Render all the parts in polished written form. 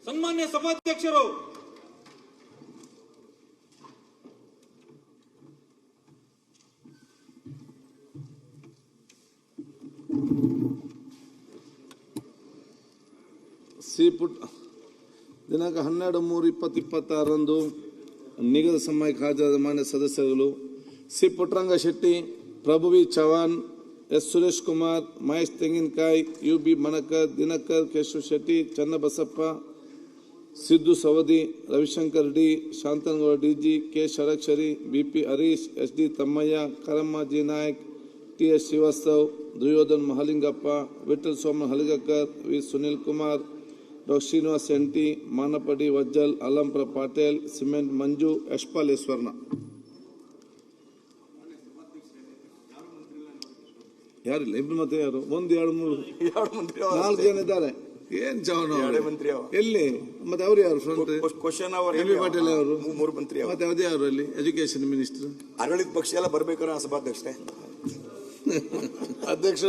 ಸನ್ಮಾನ್ಯ ಸಭಾಧ್ಯಕ್ಷರು, ದಿನಾಂಕ 12/3/2026 ನಿಗದಿತ ಸಮಯಕ್ಕೆ ಹಾಜರಾದ ಮಾನ್ಯ ಸದಸ್ಯರುಗಳು C Puttaranga Shetty, Prabhu V Chavan, S Suresh Kumar, Mahesh Tenginakai, U B Manakar, Dinakar, Keshava Shetty, Channabasappa, Siddu Savadi, Ravishankar D, Shanthanagowda DG, K Shadakshari, BP Harish, S D Thammaiah, Karamma G Nayak, T S Srivastav, Duryodhan Mahalingappa, Vittal Soman Haligakkar, V Sunil Kumar, doctor Srinivas MT, Manappadi Vajjal, Alampura Patel, cement Manju, Yashpal ಈಶ್ವರ್ನ. ಯಾರಿಲ್ಲ, ಇಬ್ರು ಮತ್ತೆ ಯಾರು? 1 2 3 4 ಜನ ಇದ್ದಾರೆ. ಏನ್ ಮಂತ್ರಿ ಎಲ್ಲಿ? ಮತ್ತೆ ಅವ್ರು ಯಾರು? ಫ್ರಂಟ್ ಎಂ ಬಿ ಪಾಟೀಲ್ ಅವರು 3 ಮಂತ್ರಿ. ಮತ್ತೆ ಅದೇ ಯಾರು ಅಲ್ಲಿ ಎಜುಕೇಶನ್ ಮಿನಿಸ್ಟರ್? ಆಡಳಿತ ಪಕ್ಷ ಎಲ್ಲ ಬರ್ಬೇಕಾರೆ ಸಭಾಧ್ಯಕ್ಷರೇ. ಅಧ್ಯಕ್ಷ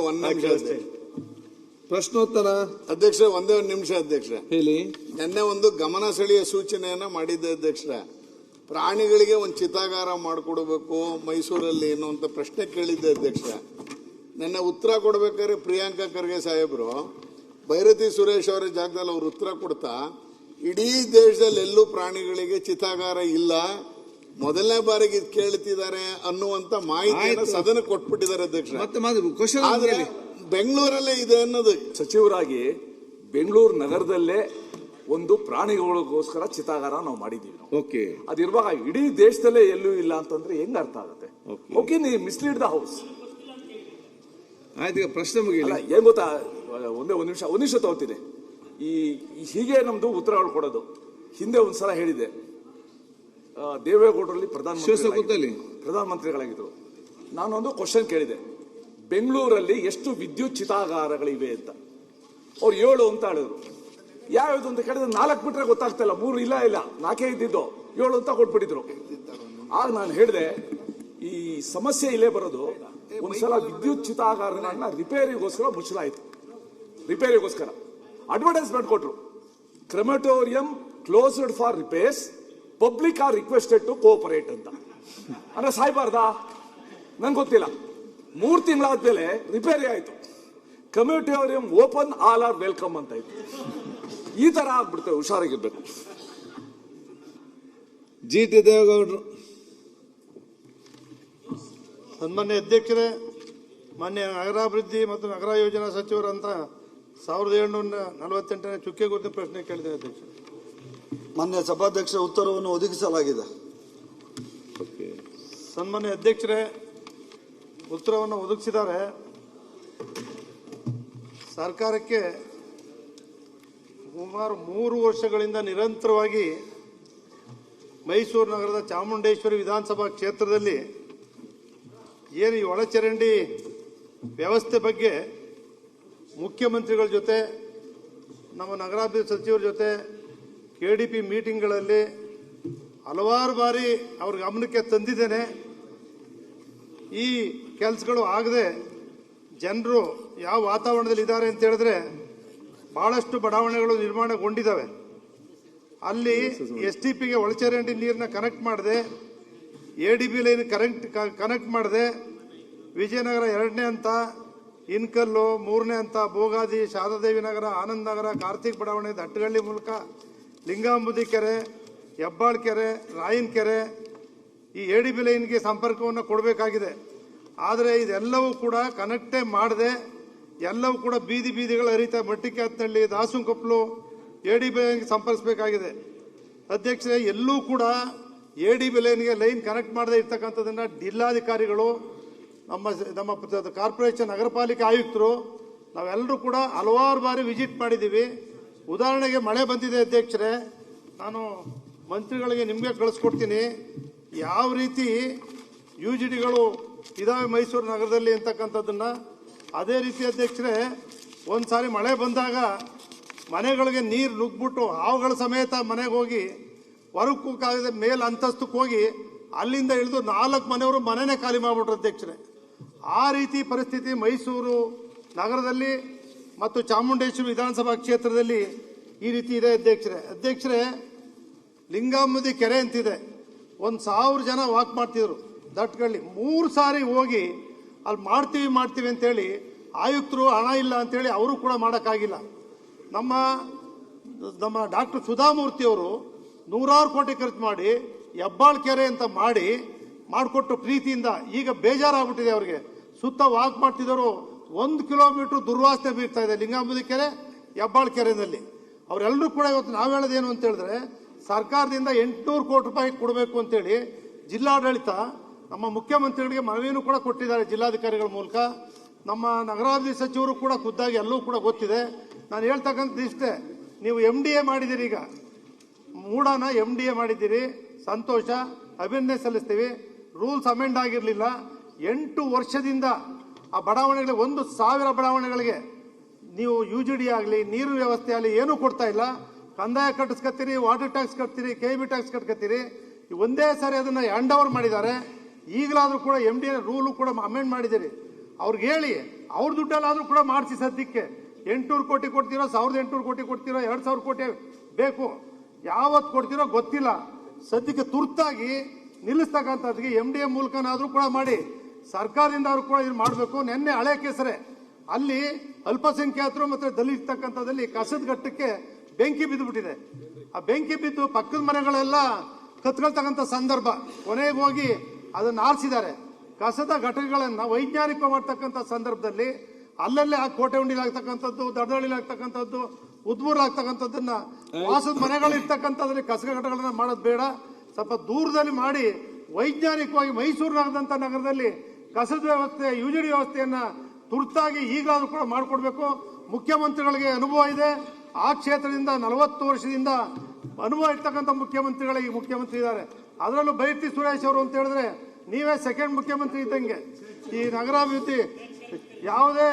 ಒಂದ್ ನಿಮಿಷ ಅಷ್ಟೇ. ಪ್ರಶ್ನೋತ್ತರ. ಅಧ್ಯಕ್ಷ ಒಂದೇ ಒಂದು ನಿಮಿಷ ಅಧ್ಯಕ್ಷ ಹೇಳಿ. ನಿನ್ನೆ ಒಂದು ಗಮನ ಸೆಳೆಯ ಸೂಚನೆಯನ್ನ ಮಾಡಿದ್ದೆ ಅಧ್ಯಕ್ಷ. ಪ್ರಾಣಿಗಳಿಗೆ ಒಂದು ಚಿತಾಗಾರ ಮಾಡಿಕೊಡ್ಬೇಕು ಮೈಸೂರಲ್ಲಿ ಅನ್ನುವಂತ ಪ್ರಶ್ನೆ ಕೇಳಿದ್ದೆ ಅಧ್ಯಕ್ಷ. ನನ್ನ ಉತ್ತರ ಕೊಡ್ಬೇಕಾದ್ರೆ ಪ್ರಿಯಾಂಕಾ ಖರ್ಗೆ ಸಾಹೇಬರು ಭೈರತಿ ಸುರೇಶ್ ಅವರ ಜಾಗದಲ್ಲಿ ಅವ್ರು ಉತ್ತರ ಕೊಡ್ತಾ, ಇಡೀ ದೇಶದಲ್ಲಿ ಎಲ್ಲೂ ಪ್ರಾಣಿಗಳಿಗೆ ಚಿತಾಗಾರ ಇಲ್ಲ, ಮೊದಲನೇ ಬಾರಿಗೆ ಇದು ಕೇಳ್ತಿದ್ದಾರೆ ಅನ್ನುವಂತ ಮಾಹಿತಿಯನ್ನು ಸದನ ಕೊಟ್ಬಿಟ್ಟಿದ್ದಾರೆ ಅಧ್ಯಕ್ಷ. ಆದ್ರೆ ಬೆಂಗಳೂರಲ್ಲೇ ಇದೆ ಅನ್ನೋದು. ಸಚಿವರಾಗಿ ಬೆಂಗಳೂರು ನಗರದಲ್ಲೇ ಒಂದು ಪ್ರಾಣಿಗಳಿಗೋಸ್ಕರ ಚಿತಾಗಾರ ನಾವು ಮಾಡಿದೀವಿ. ಓಕೆ, ಅದಿರುವಾಗ ಇಡೀ ದೇಶದಲ್ಲೇ ಎಲ್ಲೂ ಇಲ್ಲ ಅಂತಂದ್ರೆ ಹೆಂಗ್ ಅರ್ಥ ಆಗುತ್ತೆ? ಓಕೆ, ನೀವು ಮಿಸ್ಲೀಡ್ ದ ಹೌಸ್. ಆಯ್ತು, ಈಗ ಪ್ರಶ್ನೆ ಮುಗಿಲ್ಲ. ಏನ್ ಗೊತ್ತಾ, ಒಂದ್ ನಿಮಿಷ ತಗೋತೀನಿ. ಹೀಗೆ ನಮ್ದು ಉತ್ತರಗಳು ಕೊಡೋದು. ಹಿಂದೆ ಒಂದ್ಸಲ ಹೇಳಿದೆ, ದೇವೇಗೌಡರಲ್ಲಿ ಪ್ರಧಾನಮಂತ್ರಿಗಳಾಗಿದ್ರು. ನಾನೊಂದು ಕ್ವಶನ್ ಕೇಳಿದೆ, ಬೆಂಗಳೂರಲ್ಲಿ ಎಷ್ಟು ವಿದ್ಯುತ್ ಚಿತಾಗಾರಗಳಿವೆ ಅಂತ. ಅವ್ರು 7 ಅಂತ ಹೇಳಿದ್ರು. ಯಾವ್ದು ಅಂತ ಕೇಳಿದ್ರೆ 4 ಬಿಟ್ರೆ ಗೊತ್ತಾಗ್ತಾ ಇಲ್ಲ, 3 ಇಲ್ಲ 4 ಇದ್ದಿದ್ದು, 7 ಅಂತ ಕೊಟ್ಬಿಟ್ಟಿದ್ರು. ಆಗ ನಾನು ಹೇಳಿದೆ, ಈ ಸಮಸ್ಯೆ ಇಲ್ಲೇ ಬರೋದು, ಒಂದ್ಸಲ ವಿದ್ಯುತ್ ಚಿತಾಗಾರಗಳನ್ನ ರಿಪೇರಿಗೋಸ್ಕರ ಮುಚ್ಚಲಾಯಿತು. ರಿಪೇರಿಗೋಸ್ಕರ ಅಡ್ವರ್ಟೈಸ್ಮೆಂಟ್ ಕೊಟ್ರು, crematorium closed for repairs, public are requested to cooperate ಅಂತ. ಅಂದ್ರೆ ಸಾಯ್ಬಾರ್ದಾ? ನಂಗೆ ಗೊತ್ತಿಲ್ಲ. 3 ತಿಂಗಳಾದ್ಮೇಲೆ ರಿಪೇರಿ ಆಯ್ತು, crematorium open, all are welcome ಅಂತ ಇತ್ತು. ಈ ತರ ಆಗ್ಬಿಡ್ತೇವೆ, ಹುಷಾರಾಗಿರ್ಬೇಕು. ಜಿ ಟಿ ದೇವೇಗೌಡರು. ಸನ್ಮಾನ್ಯ ಅಧ್ಯಕ್ಷರೇ, ಮಾನ್ಯ ನಗರಾಭಿವೃದ್ಧಿ ಮತ್ತು ನಗರ ಯೋಜನಾ ಸಚಿವರಂತ 1748ನೇ ಚುಕ್ಕೆ ಗುರುತಿನ ಪ್ರಶ್ನೆ ಕೇಳಿದೆ ಅಧ್ಯಕ್ಷ. ಮಾನ್ಯ ಸಭಾಧ್ಯಕ್ಷರ ಉತ್ತರವನ್ನು ಒದಗಿಸಲಾಗಿದೆ. ಸನ್ಮಾನ್ಯ ಅಧ್ಯಕ್ಷರೇ, ಉತ್ತರವನ್ನು ಒದಗಿಸಿದ್ದಾರೆ. ಸರ್ಕಾರಕ್ಕೆ ಸುಮಾರು 3 ವರ್ಷಗಳಿಂದ ನಿರಂತರವಾಗಿ ಮೈಸೂರು ನಗರದ ಚಾಮುಂಡೇಶ್ವರಿ ವಿಧಾನಸಭಾ ಕ್ಷೇತ್ರದಲ್ಲಿ ಏನು ಈ ಒಳಚರಂಡಿ ವ್ಯವಸ್ಥೆ ಬಗ್ಗೆ ಮುಖ್ಯಮಂತ್ರಿಗಳ ಜೊತೆ, ನಮ್ಮ ನಗರಾಭಿವೃದ್ಧಿ ಸಚಿವರ ಜೊತೆ KDP ಮೀಟಿಂಗ್ಗಳಲ್ಲಿ ಹಲವಾರು ಬಾರಿ ಅವ್ರ ಗಮನಕ್ಕೆ ತಂದಿದ್ದೇನೆ. ಈ ಕೆಲಸಗಳು ಆಗದೆ ಜನರು ಯಾವ ವಾತಾವರಣದಲ್ಲಿ ಇದ್ದಾರೆ ಅಂತ ಹೇಳಿದ್ರೆ, ಬಹಳಷ್ಟು ಬಡಾವಣೆಗಳು ನಿರ್ಮಾಣಗೊಂಡಿದ್ದಾವೆ. ಅಲ್ಲಿ STPಗೆ ಒಳಚರಂಡಿ ನೀರನ್ನ ಕನೆಕ್ಟ್ ಮಾಡಿದೆ, ADB ಲೈನ್ ಕನೆಕ್ಟ್ ಮಾಡಿದೆ. ವಿಜಯನಗರ 2ನೇ ಹಂತ, ಇನ್ಕಲ್ಲು 3ನೇ ಹಂತ, ಭೋಗಾದಿ, ಶಾರದಾದೇವಿ ನಗರ, ಆನಂದ್ ನಗರ, ಕಾರ್ತಿಕ್ ಬಡಾವಣೆ, ದಟ್ಟಗಳ್ಳಿ ಮೂಲಕ ಲಿಂಗಾಂಬುದಿ ಕೆರೆ, ಹೆಬ್ಬಾಳ್ ಕೆರೆ, ರಾಯನ್ ಕೆರೆ, ಈ ADB ಲೈನ್ಗೆ ಸಂಪರ್ಕವನ್ನು ಕೊಡಬೇಕಾಗಿದೆ. ಆದರೆ ಇದೆಲ್ಲವೂ ಕೂಡ ಕನೆಕ್ಟೇ ಮಾಡದೆ ಎಲ್ಲವೂ ಕೂಡ ಬೀದಿಗಳು ಹರಿತಾ ಮಟ್ಟಿಕ್ಯಾತ್ನಳ್ಳಿ, ದಾಸುಂಕೊಪ್ಲು ADB ಲೈನ್ಗೆ ಸಂಪರ್ಕಿಸಬೇಕಾಗಿದೆ. ಅಧ್ಯಕ್ಷರೇ, ಎಲ್ಲೂ ಕೂಡ ADB ಲೈನ್ಗೆ ಲೈನ್ ಕನೆಕ್ಟ್ ಮಾಡದೆ ಇರ್ತಕ್ಕಂಥದ್ದನ್ನು ಜಿಲ್ಲಾಧಿಕಾರಿಗಳು, ನಮ್ಮ ಕಾರ್ಪೊರೇಷನ್ ನಗರ ಪಾಲಿಕೆ ಆಯುಕ್ತರು ನಾವೆಲ್ಲರೂ ಕೂಡ ಹಲವಾರು ಬಾರಿ ವಿಸಿಟ್ ಮಾಡಿದ್ದೀವಿ. ಉದಾಹರಣೆಗೆ ಮಳೆ ಬಂದಿದೆ ಅಧ್ಯಕ್ಷರೇ, ನಾನು ಮಂತ್ರಿಗಳಿಗೆ ನಿಮಗೆ ಕಳಿಸ್ಕೊಡ್ತೀನಿ ಯಾವ ರೀತಿ UGDಗಳು ಇದಾವೆ ಮೈಸೂರು ನಗರದಲ್ಲಿ ಅಂತಕ್ಕಂಥದ್ದನ್ನು. ಅದೇ ರೀತಿ ಅಧ್ಯಕ್ಷರೇ, ಒಂದು ಸಾರಿ ಮಳೆ ಬಂದಾಗ ಮನೆಗಳಿಗೆ ನೀರು ನುಗ್ಬಿಟ್ಟು ಹಾವುಗಳ ಸಮೇತ ಮನೆಗೆ ಹೋಗಿ ಹೊರಕ್ಕಾಗದೆ ಮೇಲೆ ಅಂತಸ್ತಕ್ಕೆ ಹೋಗಿ ಅಲ್ಲಿಂದ ಇಳಿದು 4 ಮನೆಯವರು ಮನೆನೇ ಖಾಲಿ ಮಾಡಿಬಿಟ್ರು ಅಧ್ಯಕ್ಷರೇ. ಆ ರೀತಿ ಪರಿಸ್ಥಿತಿ ಮೈಸೂರು ನಗರದಲ್ಲಿ ಮತ್ತು ಚಾಮುಂಡೇಶ್ವರಿ ವಿಧಾನಸಭಾ ಕ್ಷೇತ್ರದಲ್ಲಿ ಈ ರೀತಿ ಇದೆ ಅಧ್ಯಕ್ಷರೇ ಲಿಂಗಾಂಬುದಿ ಕೆರೆ ಅಂತಿದೆ. 1,000 ಜನ ವಾಕ್ ಮಾಡ್ತಿದ್ರು ದಟ್ಗಳಲ್ಲಿ. 3 ಸಾರಿ ಹೋಗಿ ಅಲ್ಲಿ ಮಾಡ್ತೀವಿ ಅಂತೇಳಿ ಆಯುಕ್ತರು ಹಣ ಇಲ್ಲ ಅಂತೇಳಿ ಅವರು ಕೂಡ ಮಾಡೋಕ್ಕಾಗಿಲ್ಲ. ನಮ್ಮ ಡಾಕ್ಟರ್ ಸುಧಾಮೂರ್ತಿ ಅವರು 100 ಕೋಟಿ ಖರ್ಚು ಮಾಡಿ ಹೆಬ್ಬಾಳ್ ಕೆರೆ ಅಂತ ಮಾಡಿಕೊಟ್ಟು ಪ್ರೀತಿಯಿಂದ ಈಗ ಬೇಜಾರಾಗ್ಬಿಟ್ಟಿದೆ ಅವ್ರಿಗೆ. ಸುತ್ತ ವಾಕ್ ಮಾಡ್ತಿದ್ದವರು 1 ಕಿಲೋಮೀಟರ್ ದುರ್ವಾಸನೆ ಬೀರ್ತಾ ಇದೆ ಲಿಂಗಾಂಬುದಿ ಕೆರೆ ಹೆಬ್ಬಾಳ್ ಕೆರೆಯಲ್ಲಿ. ಅವರೆಲ್ಲರೂ ಕೂಡ ಇವತ್ತು ನಾವು ಹೇಳೋದೇನು ಅಂತ ಹೇಳಿದ್ರೆ ಸರ್ಕಾರದಿಂದ 800 ಕೋಟಿ ರೂಪಾಯಿ ಕೊಡಬೇಕು ಅಂತೇಳಿ ಜಿಲ್ಲಾಡಳಿತ ನಮ್ಮ ಮುಖ್ಯಮಂತ್ರಿಗಳಿಗೆ ಮನವಿಯನ್ನು ಕೂಡ ಕೊಟ್ಟಿದ್ದಾರೆ ಜಿಲ್ಲಾಧಿಕಾರಿಗಳ ಮೂಲಕ. ನಮ್ಮ ನಗರಾಭಿವೃದ್ಧಿ ಸಚಿವರು ಕೂಡ ಖುದ್ದಾಗಿ ಎಲ್ಲವೂ ಕೂಡ ಗೊತ್ತಿದೆ. ನಾನು ಹೇಳ್ತಕ್ಕಂಥದ್ದು ಇಷ್ಟೇ, ನೀವು MDA ಮಾಡಿದ್ದೀರಿ, ಈಗ ಮೂಡಾನ MDA ಮಾಡಿದ್ದೀರಿ, ಸಂತೋಷ, ಅಭಿನಂದನೆ ಸಲ್ಲಿಸ್ತೀವಿ. ರೂಲ್ಸ್ ಅಮೆಂಡ್ ಆಗಿರಲಿಲ್ಲ. 8 ವರ್ಷದಿಂದ ಆ ಬಡಾವಣೆಗಳಿಗೆ 1,000 ಬಡಾವಣೆಗಳಿಗೆ ನೀವು UGD ಆಗಲಿ ನೀರು ವ್ಯವಸ್ಥೆ ಆಗಲಿ ಏನೂ ಕೊಡ್ತಾ ಇಲ್ಲ. ಕಂದಾಯ ಕಟ್ಟಿಸ್ಕೊತೀರಿ, ವಾಟರ್ ಟ್ಯಾಕ್ಸ್ ಕಟ್ತೀರಿ, KB ಟ್ಯಾಕ್ಸ್ ಕಟ್ಕೊತೀರಿ. ಒಂದೇ ಸಾರಿ ಅದನ್ನು ಹ್ಯಾಂಡ್ ಓವರ್ ಮಾಡಿದ್ದಾರೆ. ಈಗಲಾದರೂ ಕೂಡ MDA ರೂಲು ಕೂಡ ಅಮೆಂಡ್ ಮಾಡಿದ್ದೀರಿ. ಅವ್ರಿಗೆ ಹೇಳಿ ಅವ್ರ ದುಡ್ಡಲ್ಲಾದರೂ ಕೂಡ ಮಾಡಿಸಿ. ಸದ್ಯಕ್ಕೆ 800 ಕೋಟಿ ಕೊಡ್ತೀರೋ, 1,800 ಕೋಟಿ ಕೊಡ್ತೀರೋ, 2,000 ಕೋಟಿ ಬೇಕು, ಯಾವತ್ತು ಕೊಡ್ತೀರೋ ಗೊತ್ತಿಲ್ಲ. ಸದ್ಯಕ್ಕೆ ತುರ್ತಾಗಿ ನಿಲ್ಲಿಸ್ತಕ್ಕಂಥದ್ದಿಗೆ MDA ಮೂಲಕನಾದರೂ ಕೂಡ ಮಾಡಿ, ಸರ್ಕಾರದಿಂದ ಅವರು ಕೂಡ ಇದು ಮಾಡಬೇಕು. ನಿನ್ನೆ ಹಳೆ ಕೆಸರೆ ಅಲ್ಲಿ ಅಲ್ಪಸಂಖ್ಯಾತರು ಮತ್ತು ದಲಿತಕ್ಕಂಥದ್ದಲ್ಲಿ ಕಸದ ಘಟ್ಟಕ್ಕೆ ಬೆಂಕಿ ಬಿದ್ದುಬಿಟ್ಟಿದೆ. ಆ ಬೆಂಕಿ ಬಿದ್ದು ಪಕ್ಕದ ಮನೆಗಳೆಲ್ಲ ಕತ್ಕೊಳ್ತಕ್ಕಂಥ ಸಂದರ್ಭ. ಕೊನೆಗೆ ಹೋಗಿ ಅದನ್ನು ಆರಿಸಿದ್ದಾರೆ. ಕಸದ ಘಟಕಗಳನ್ನು ವೈಜ್ಞಾನಿಕ ಮಾಡ್ತಕ್ಕಂಥ ಸಂದರ್ಭದಲ್ಲಿ ಅಲ್ಲಲ್ಲೇ ಆ ಕೋಟೆ ಉಂಡಿಲಾಗ್ತಕ್ಕಂಥದ್ದು, ದಡದಳ್ಳಿಲಾಗ್ತಕ್ಕಂಥದ್ದು, ಉದ್ಮೂರ್ಲಾಗ್ತಕ್ಕಂಥದ್ದನ್ನ ವಾಸದ ಮನೆಗಳು ಇರ್ತಕ್ಕಂಥದ್ರಲ್ಲಿ ಕಸದ ಘಟಕಗಳನ್ನ ಮಾಡೋದು ಬೇಡ. ಸ್ವಲ್ಪ ದೂರದಲ್ಲಿ ಮಾಡಿ ವೈಜ್ಞಾನಿಕವಾಗಿ ಮೈಸೂರು ನಗರದಲ್ಲಿ ಕಸದ ವ್ಯವಸ್ಥೆ, UGD ವ್ಯವಸ್ಥೆಯನ್ನ ತುರ್ತಾಗಿ ಈಗಲಾದರೂ ಕೂಡ ಮಾಡಿಕೊಡ್ಬೇಕು. ಮುಖ್ಯಮಂತ್ರಿಗಳಿಗೆ ಅನುಭವ ಇದೆ. ಆ ಕ್ಷೇತ್ರದಿಂದ 40 ವರ್ಷದಿಂದ ಅನುಭವ ಇರ್ತಕ್ಕಂಥ ಮುಖ್ಯಮಂತ್ರಿಗಳಿಗೆ ಮುಖ್ಯಮಂತ್ರಿ ಇದ್ದಾರೆ. ಅದರಲ್ಲೂ ಬೈರತಿ ಸುರೇಶ್ ಅವರು ಅಂತ ಹೇಳಿದ್ರೆ ನೀವೇ ಸೆಕೆಂಡ್ ಮುಖ್ಯಮಂತ್ರಿ ಇದ್ದಂಗೆ. ಈ ನಗರಾಭಿವೃದ್ಧಿ ಯಾವುದೇ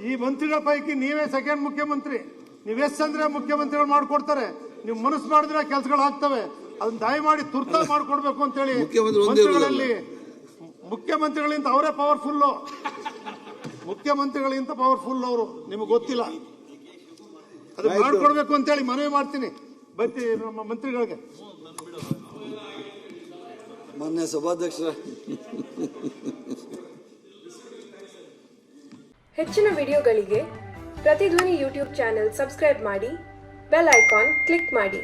ಈ ಮಂತ್ರಿಗಳ ಪೈಕಿ ನೀವೇ ಸೆಕೆಂಡ್ ಮುಖ್ಯಮಂತ್ರಿ. ನೀವು ಅಂದ್ರೆ ಮುಖ್ಯಮಂತ್ರಿಗಳು ಮಾಡಿಕೊಡ್ತಾರೆ. ನೀವು ಮನಸ್ಸು ಮಾಡಿದ್ರೆ ಕೆಲಸಗಳು ಆಗ್ತವೆ. ಅದನ್ನ ದಯಮಾಡಿ ತುರ್ತಾಗಿ ಮಾಡಿಕೊಡ್ಬೇಕು ಅಂತೇಳಿ ಮಂತ್ರಿಗಳಲ್ಲಿ ಮುಖ್ಯಮಂತ್ರಿಗಳಿಂದ ಅವರೇ ಪವರ್ಫುಲ್ಲು. ಮುಖ್ಯಮಂತ್ರಿಗಳಿಂದ ಪವರ್ಫುಲ್ ಅವರು, ನಿಮಗೆ ಗೊತ್ತಿಲ್ಲ. ಅದು ಮಾಡಿಕೊಡ್ಬೇಕು ಅಂತೇಳಿ ಮನವಿ ಮಾಡ್ತೀನಿ ಬರ್ತೀವಿ ನಮ್ಮ ಮಂತ್ರಿಗಳಿಗೆ. ಮಾನ್ಯ ಸಭಾಧ್ಯಕ್ಷರ, ಹೆಚ್ಚಿನ ವಿಡಿಯೋಗಳಿಗೆ ಪ್ರತಿಧ್ವನಿ ಯೂಟ್ಯೂಬ್ ಚಾನೆಲ್ ಸಬ್ಸ್ಕ್ರೈಬ್ ಮಾಡಿ, ಬೆಲ್ ಐಕಾನ್ ಕ್ಲಿಕ್ ಮಾಡಿ.